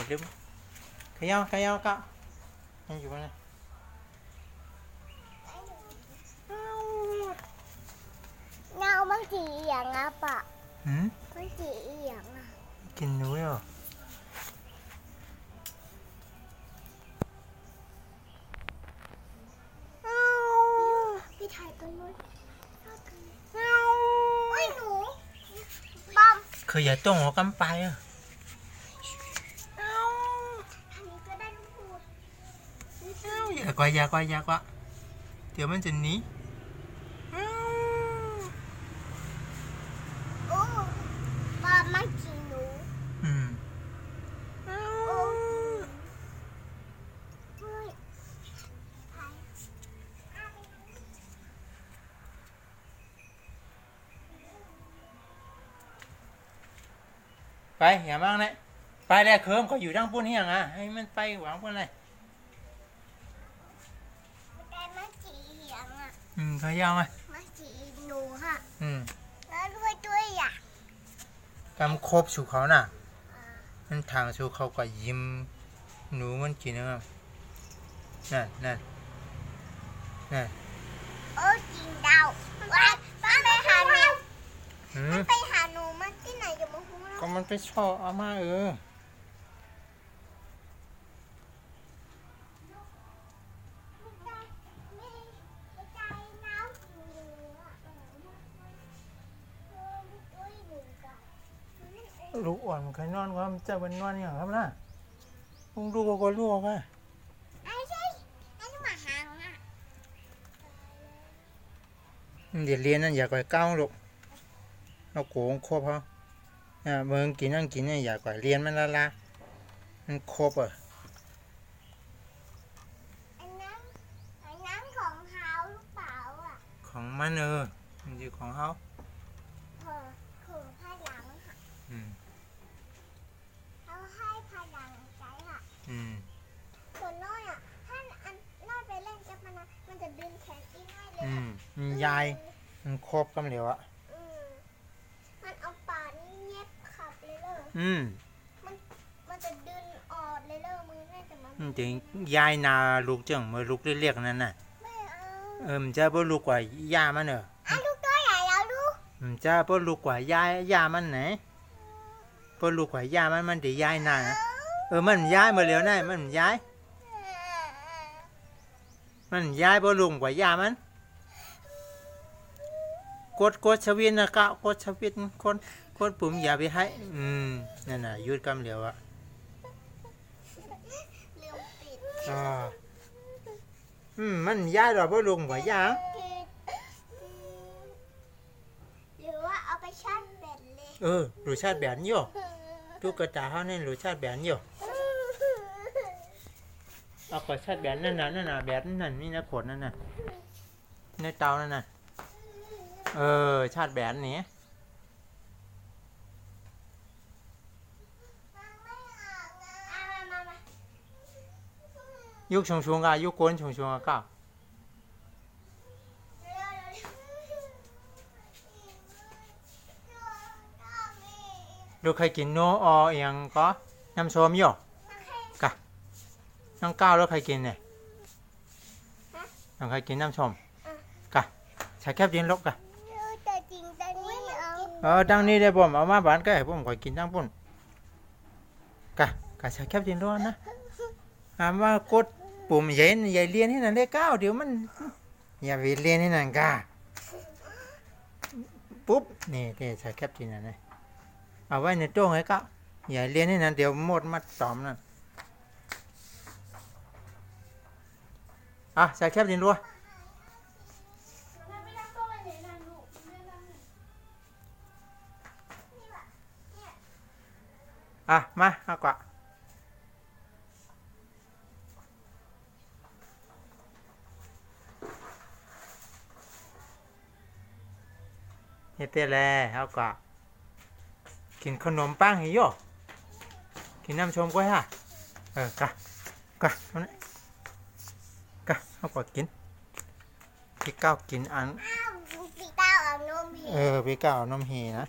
ลืมขย่อก็ยังอยู่ไหมเงาบางทีอย่างอ่ะปะหืมบางทีอย่างอ่ะกินหนูเหรอพี่ถ่ายตัวนู้นโอ้ยหนูบอม คืออย่าต้องหัวกำไปอ่ะทางนี้ก็ได้ลูกพูด อย่ากว่าเดี๋ยวมันจะหนี โอ้บอมมากินหนู อืม โอ้เฮ้ยถ่าย ไปอย่ามั่งเลยไปแล้วเคิมก็อยู่ดังปุ่นเฮียงอ่ะให้มันไปหวังปุ่นเลย แต่มาจีอย่างอ่ะ ขย่อไหม มาจีหนูค่ะ ม แล้วด้วยอ่ะ กำครบสู่เขาน่ะมันทางสู่เขาก็ยิ้มหนูมันกินนะครับนั่น โอ้จริงดาวว่าไปหาหนู หืม ไปหาหนูมาที่ไหนอย่ามาพูด ก็มันไปชอบอาม่าลูกอ่อนมันเคยนอนก็มันจะเป็นนอนอย่างครับนะมึงดูก็ลูกอ่ะ ไอ้ใช่ไอ้ที่มาหาอ่ะ เดี๋ยวเรียนนั่นอย่าก่อยก้าวลูกเราโกงครบเขาเมืองกินนั่งกินเนี่ยอย่าก่อยเรียนมันละมันครบอ่ะ ไอ้น้ำของเขาหรือเปล่าอ่ะ ของมันมันอยู่ของเขา ถือพลังค่ะ อืม เขาให้พลังใจค่ะ อืม ส่วนน้อยอ่ะถ้าอันน้อยไปเล่นกับมันจะดึงแขนอีน้อยเลย มันยายมันครบกำเหลวอ่ะ มันเอาปากนี่เย็บขับเลยเลย มันจะดึงออกเลยเลยมือแม่จะมา ถึงยายนาลูกจังมาลูกเรียกๆนั่นน่ะ ไม่เอา มันจะบ่ลูกกว่าย่ามันเหรอ ลูกตัวใหญ่แล้วลูก มันจะบ่ลูกกว่ายามันไหนบ่ลูกกว่าย่ามันได้ยายนานะมันย้ายมาแล้วนะมันย้ายบ่ลุงกว่าย่ามันกดชวินนะกะกดชวินคนปุ่มอย่าไปให้นั่นน่ะยุดกำเหลียวอ่ะ ลืมปิด มันย้ายดอกบ่ลุงกว่าย่า หรือว่าเอาไปชั่นเบ็ดเลย รสชาติแบบนี้อยู่ตุ๊กตาเฮานี่รสชาติแบบนี้อยู่เอารสชาติแบบนั่นน่ะแบบนั่นนี่นะขนนั่นน่ะในเตานั่นน่ะชาติแบบนี้ยุคชงๆยุคก้นชงๆก็ลูกเคยกินโนอเอียงก็น้ำส้มอยู่กะน้องก้าวแล้วใครกินเนี่ยน้องใครกินน้ำส้มกะใช้แคบดินลบกะ แต่จริงแต่นี่เอา ดังนี้ได้บ่มเอามาบ้านก็ให้ผมคอยกินทั้งปุ่นกะใช้แคบดินร้อนนะมากดปุ่มใหญ่เรียนให้นั่นเลยก้าวเดี๋ยวมันอย่าไปเรียนให้นั่นกะปุ๊บนี่ใช้แคบดินนั่นเลยเอาไว้ในโต๊ะให้ก้าวอย่าเรียนให้นั่นเดี๋ยวหมดมาตอมนั่นใส่แคบดินรัวมาเอากว่าเฮ็ดเต้แล้วเอากว่ากินขนมปังให้โยกินน้ำชมก็ให้กะเอาเนี่ยกะเอากว่ากินพี่ก้าวกินอัน ปีเต้าเอานม พี่ก้าวเอานมเฮนะ